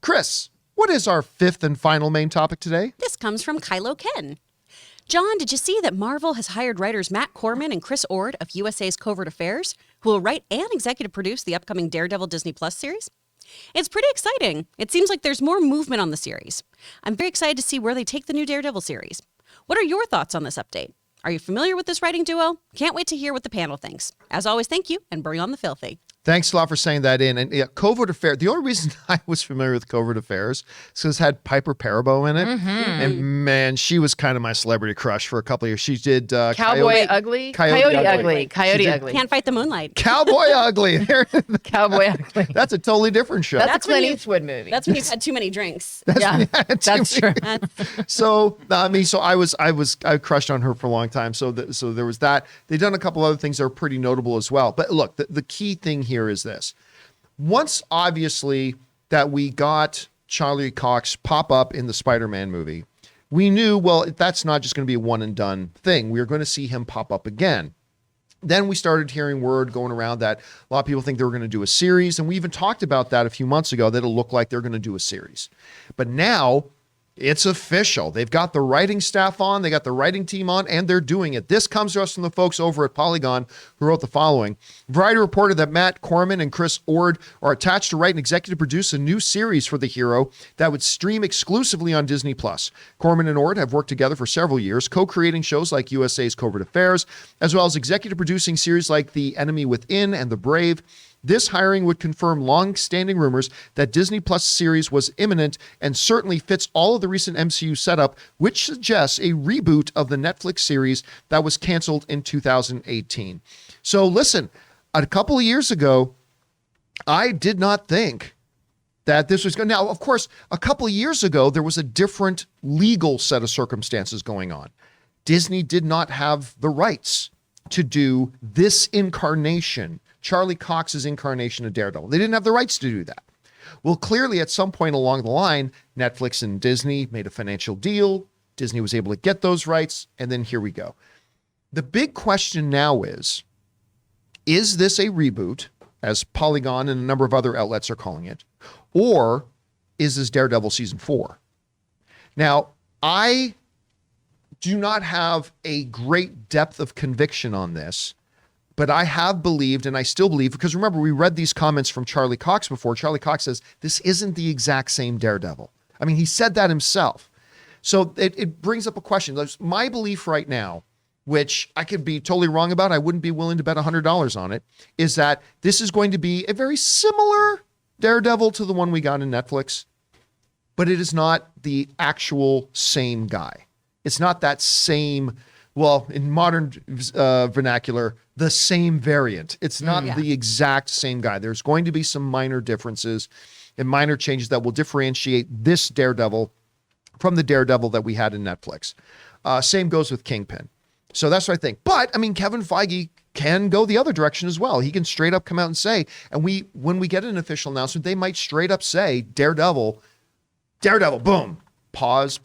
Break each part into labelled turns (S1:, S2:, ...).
S1: Chris, what is our fifth and final main topic today?
S2: This comes from Kylo Ken. John, did you see that Marvel has hired writers Matt Corman and Chris Ord of USA's Covert Affairs, who will write and executive produce the upcoming Daredevil Disney Plus series? It's pretty exciting. It seems like there's more movement on the series. I'm very excited to see where they take the new Daredevil series. What are your thoughts on this update? Are you familiar with this writing duo? Can't wait to hear what the panel thinks. As always, thank you, and bring on the filthy.
S1: Thanks a lot for saying that in. And yeah, Covert Affairs, the only reason I was familiar with Covert Affairs is because it had Piper Parabo in it. Mm-hmm. And man, she was kind of my celebrity crush for a couple of years. She did
S3: Coyote Ugly.
S2: Can't fight the moonlight.
S1: Cowboy Ugly.
S3: Cowboy Ugly.
S1: That's a totally different show.
S3: That's a Clint Eastwood movie.
S2: That's when you've had too many drinks.
S3: That's true.
S1: So I crushed on her for a long time. So there was that. They've done a couple other things that are pretty notable as well. But look, the key thing here is this. Once, obviously, that we got Charlie Cox pop up in the Spider-Man movie, we knew, well, that's not just going to be a one and done thing. We are going to see him pop up again. Then we started hearing word going around that a lot of people think they were going to do a series. And we even talked about that a few months ago, that it'll look like they're going to do a series. But now it's official. They've got the writing staff on, they got the writing team on, and they're doing it. This comes to us from the folks over at Polygon, who wrote the following. Variety reported that Matt Corman and Chris Ord are attached to write and executive produce a new series for the hero that would stream exclusively on Disney+. Corman and Ord have worked together for several years, co-creating shows like USA's Covert Affairs, as well as executive producing series like The Enemy Within and The Brave. This hiring would confirm long-standing rumors that Disney Plus series was imminent and certainly fits all of the recent MCU setup, which suggests a reboot of the Netflix series that was canceled in 2018. So listen, a couple of years ago, I did not think that this was going to... Now, of course, a couple of years ago, there was a different legal set of circumstances going on. Disney did not have the rights to do this incarnation, Charlie Cox's incarnation of Daredevil. They didn't have the rights to do that. Well, clearly at some point along the line, Netflix and Disney made a financial deal. Disney was able to get those rights, and then here we go. The big question now is this a reboot, as Polygon and a number of other outlets are calling it, or is this Daredevil season 4? Now, I do not have a great depth of conviction on this, but I have believed, and I still believe, because remember, we read these comments from Charlie Cox before. Charlie Cox says, this isn't the exact same Daredevil. I mean, he said that himself. So it brings up a question. My belief right now, which I could be totally wrong about, I wouldn't be willing to bet $100 on it, is that this is going to be a very similar Daredevil to the one we got in Netflix, but it is not the actual same guy. It's not that same, well, in modern vernacular, the same variant. It's not the exact same guy. There's going to be some minor differences and minor changes that will differentiate this Daredevil from the Daredevil that we had in Netflix. Same goes with Kingpin. So that's what I think. But, I mean, Kevin Feige can go the other direction as well. He can straight up come out and say, and when we get an official announcement, they might straight up say, Daredevil, boom. Pause,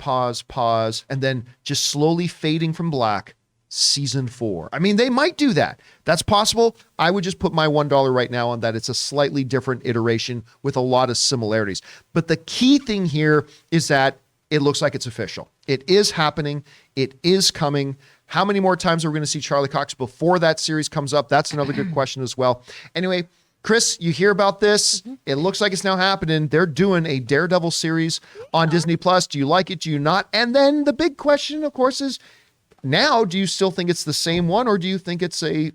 S1: and then just slowly fading from black, season 4. I mean, they might do that. That's possible. I would just put my $1 right now on that. It's a slightly different iteration with a lot of similarities. But the key thing here is that it looks like it's official. It is happening. It is coming. How many more times are we going to see Charlie Cox before that series comes up? That's another good question as well. Anyway, Chris, you hear about this? Mm-hmm. It looks like it's now happening. They're doing a Daredevil series on Disney Plus. Do you like it? Do you not? And then the big question, of course, is now, do you still think it's the same one, or do you think it's a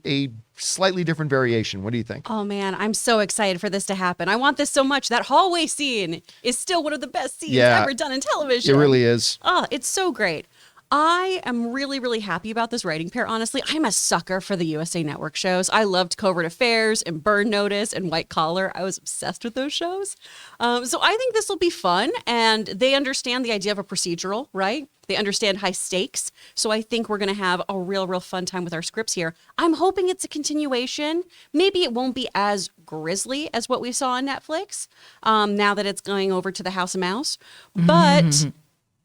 S1: slightly different variation? What do you think?
S2: Oh, man, I'm so excited for this to happen. I want this so much. That hallway scene is still one of the best scenes ever done in television.
S1: It really is.
S2: Oh, it's so great. I am really, really happy about this writing pair, honestly. I'm a sucker for the USA Network shows. I loved Covert Affairs and Burn Notice and White Collar. I was obsessed with those shows. So I think this will be fun, and they understand the idea of a procedural, right? They understand high stakes. So I think we're going to have a real, real fun time with our scripts here. I'm hoping it's a continuation. Maybe it won't be as grisly as what we saw on Netflix now that it's going over to the House of Mouse. But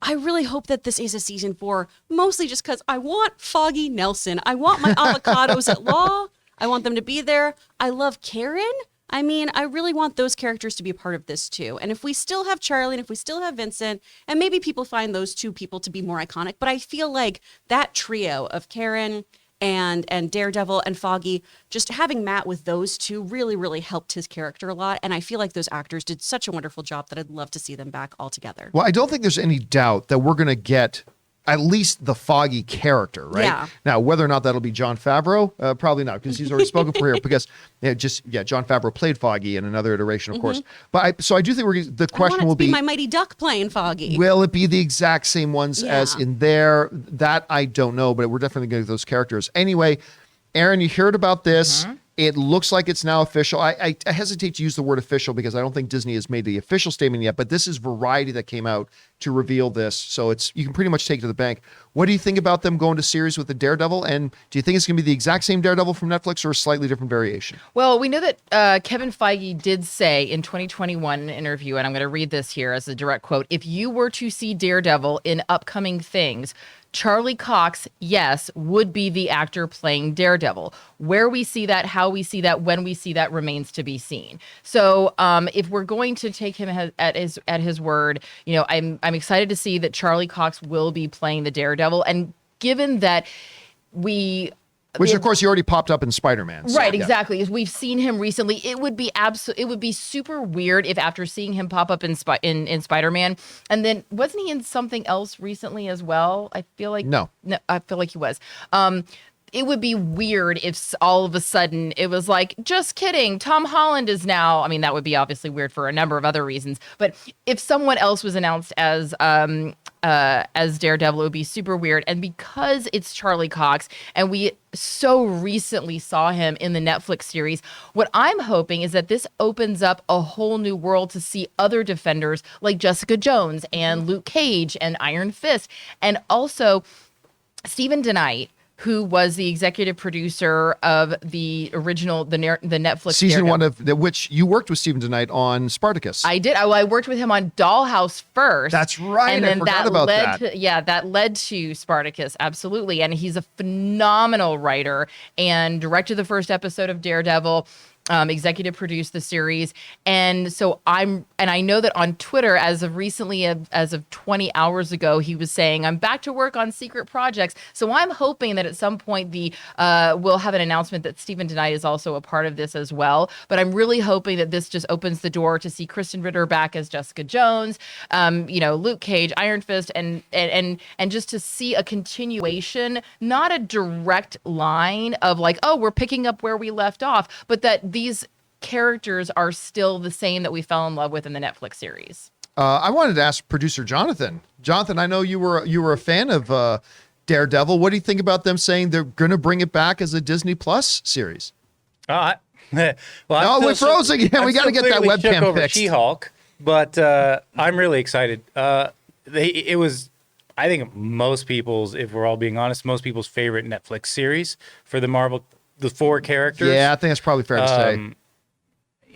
S2: I really hope that this is a season 4, mostly just because I want Foggy Nelson. I want my avocados at law. I want them to be there. I love Karen. I mean, I really want those characters to be a part of this too. And if we still have Charlie and if we still have Vincent, and maybe people find those two people to be more iconic, but I feel like that trio of Karen and Daredevil and Foggy, just having Matt with those two really, really helped his character a lot. And I feel like those actors did such a wonderful job that I'd love to see them back all together.
S1: Well, I don't think there's any doubt that we're going to get at least the Foggy character, right?
S2: Yeah.
S1: Now, whether or not that'll be John Favreau, probably not, because he's already spoken for here. Because John Favreau played Foggy in another iteration, of course. But I do think the question will be
S2: my Mighty Duck playing Foggy.
S1: Will it be the exact same ones as in there? That I don't know, but we're definitely going to get those characters. Anyway, Aaron, you heard about this. It looks like it's now official. I hesitate to use the word official because I don't think Disney has made the official statement yet, but this is Variety that came out to reveal this. So you can pretty much take it to the bank. What do you think about them going to series with the Daredevil? And do you think it's going to be the exact same Daredevil from Netflix or a slightly different variation?
S3: Well, we know that Kevin Feige did say in 2021 in an interview, and I'm going to read this here as a direct quote, if you were to see Daredevil in upcoming things, Charlie Cox, yes, would be the actor playing Daredevil. Where we see that, how we see that, when we see that remains to be seen. So if we're going to take him at his word, I'm excited to see that Charlie Cox will be playing the Daredevil. And given that which, of course, he already popped up in Spider-Man. So, right, exactly. As we've seen him recently, it would be super weird if after seeing him pop up in Spider-Man, and then wasn't he in something else recently as well? I feel like no, I feel like he was. It would be weird if all of a sudden it was like, just kidding, Tom Holland is now. I mean, that would be obviously weird for a number of other reasons. But if someone else was announced as Daredevil, it would be super weird. And because it's Charlie Cox, and we so recently saw him in the Netflix series, what I'm hoping is that this opens up a whole new world to see other Defenders like Jessica Jones and Luke Cage and Iron Fist, and also Stephen DeKnight, who was the executive producer of the original, the Netflix
S1: season one of which you worked with Stephen DeKnight on Spartacus.
S3: I did. I worked with him on Dollhouse first.
S1: That's right. And then I forgot about that.
S3: That led to Spartacus. Absolutely. And he's a phenomenal writer and directed the first episode of Daredevil. Executive produced the series. And so I know that on Twitter, as of 20 hours ago, he was saying, I'm back to work on secret projects. So I'm hoping that at some point we'll have an announcement that Stephen DeKnight is also a part of this as well. But I'm really hoping that this just opens the door to see Kristen Ritter back as Jessica Jones, Luke Cage, Iron Fist, and just to see a continuation, not a direct line of like, oh, we're picking up where we left off, but that these characters are still the same that we fell in love with in the Netflix series.
S1: I wanted to ask producer Jonathan. Jonathan, I know you were a fan of Daredevil. What do you think about them saying they're going to bring it back as a Disney Plus series?
S4: Well,
S1: we're frozen again. We got to get that webcam
S4: over
S1: fixed.
S4: She-Hulk, but I'm really excited. It was, I think, most people's, if we're all being honest, most people's favorite Netflix series for the four characters.
S1: Yeah, I think that's probably fair to say.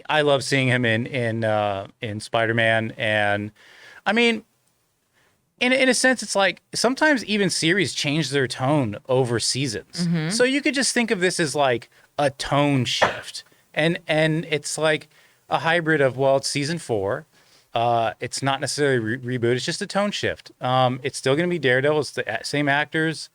S4: I love seeing him in Spider-Man, and I mean, in a sense, it's like sometimes even series change their tone over seasons. Mm-hmm. So you could just think of this as like a tone shift, and it's like a hybrid of, well, it's season 4. It's not necessarily reboot. It's just a tone shift. It's still going to be Daredevil. It's the same actors.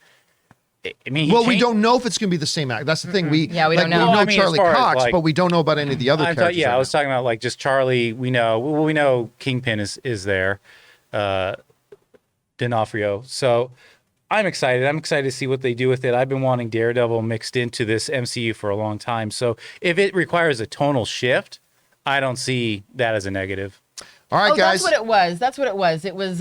S4: I mean, we don't know if it's going to be the same actor. That's the thing. We don't know. Well,
S1: Charlie Cox, but we don't know about any of the other characters.
S4: I was talking about like just Charlie. We know Kingpin is there, D'Onofrio. So I'm excited. I'm excited to see what they do with it. I've been wanting Daredevil mixed into this MCU for a long time. So if it requires a tonal shift, I don't see that as a negative.
S1: All right, guys.
S3: That's what it was. It was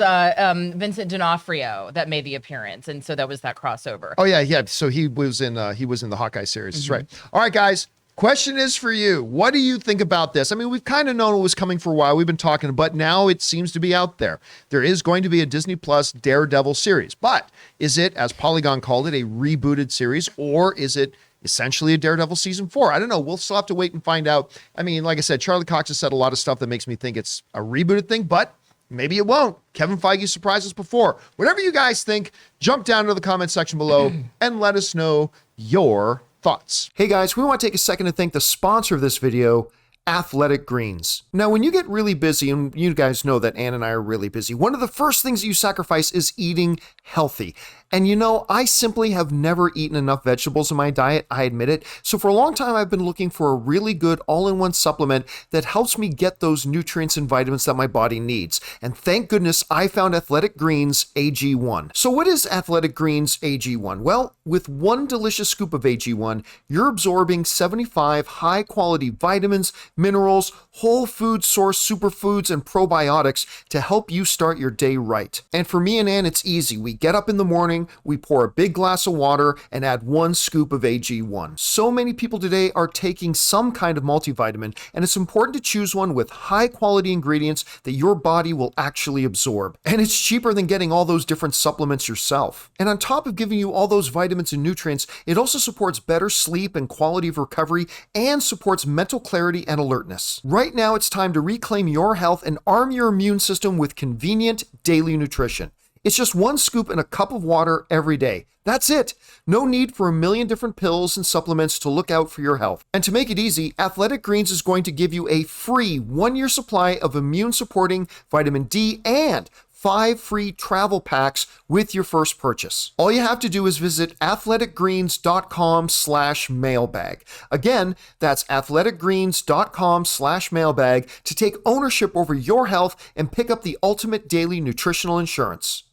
S3: Vincent D'Onofrio that made the appearance, and so that was that crossover.
S1: Oh yeah. So he was in the Hawkeye series. That's right. All right, guys. Question is for you. What do you think about this? I mean, we've kind of known it was coming for a while. We've been talking, but now it seems to be out there. There is going to be a Disney Plus Daredevil series, but is it, as Polygon called it, a rebooted series, or is it essentially a Daredevil season 4? I don't know. We'll still have to wait and find out. I mean, like I said, Charlie Cox has said a lot of stuff that makes me think it's a rebooted thing, but maybe it won't. Kevin Feige surprised us before. Whatever you guys think, jump down to the comment section below and let us know your thoughts. Hey guys, we want to take a second to thank the sponsor of this video, Athletic Greens. Now, when you get really busy, and you guys know that Ann and I are really busy, one of the first things that you sacrifice is eating healthy. And you know, I simply have never eaten enough vegetables in my diet, I admit it. So for a long time, I've been looking for a really good all-in-one supplement that helps me get those nutrients and vitamins that my body needs. And thank goodness I found Athletic Greens AG1. So what is Athletic Greens AG1? Well, with one delicious scoop of AG1, you're absorbing 75 high-quality vitamins, minerals, whole food source superfoods, and probiotics to help you start your day right. And for me and Ann, it's easy. We get up in the morning, we pour a big glass of water and add one scoop of AG1. So many people today are taking some kind of multivitamin, and it's important to choose one with high quality ingredients that your body will actually absorb. And it's cheaper than getting all those different supplements yourself. And on top of giving you all those vitamins and nutrients, it also supports better sleep and quality of recovery and supports mental clarity and alertness. Right now, it's time to reclaim your health and arm your immune system with convenient daily nutrition. It's just one scoop in a cup of water every day. That's it. No need for a million different pills and supplements to look out for your health. And to make it easy, Athletic Greens is going to give you a free 1-year supply of immune-supporting vitamin D and 5 free travel packs with your first purchase. All you have to do is visit athleticgreens.com/mailbag. Again, that's athleticgreens.com/mailbag to take ownership over your health and pick up the ultimate daily nutritional insurance.